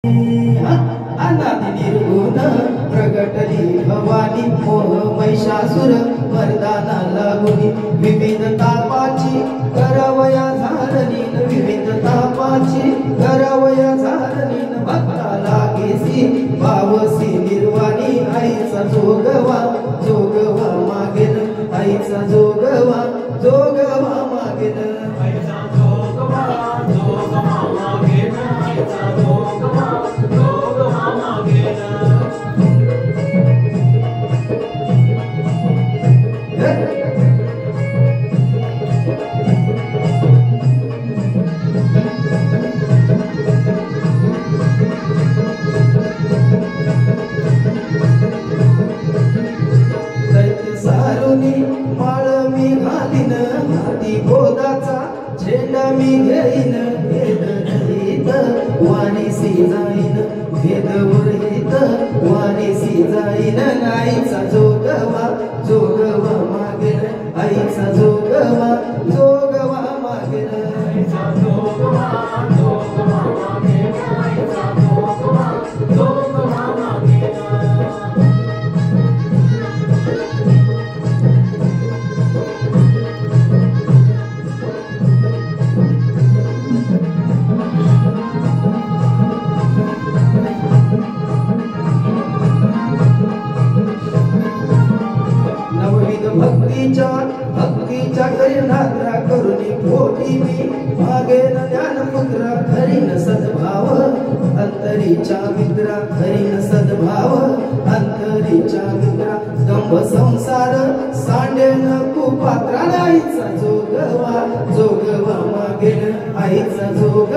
अनादि निर्गुण प्रगटली भवानी मोह महिषासुर मर्दाना लागुनी विविध तापाची करवया झारली विविध तापाची करवया झारली भक्ता लागेसी भावसी निर्वाणी आईचा जोगवा जोगवा मागेन आईचा जोगवा जोगवा मागेन आईचा जोगवा जोगवा मागेन आईचा जोगवा जोगवा मागेन सारुनी माळ मी घालीन हाती गोदाचा झेंडा मी घेईन भेद रहित वाणीसी जाईन भेद रहित वाणीसी जाईन आईचा जोगवा जोगवा मागेन आईचा जोगवा जोगवा मागेन आईचा जोगवा जोगवा मागेन आईचा जोगवा जोगवा मागेन भक्तीच्या करीनाद्रा करुणी पोटी मी मागेन ज्ञानपुत्रा खरीन सद्भाव अंतरीच्या मित्रा खरीन सद्भाव अंतरीच्या मित्रा दंभ संसार सांडेन कुपात्रा आईचा जोगवा जोगवा मागेन आईचा जोग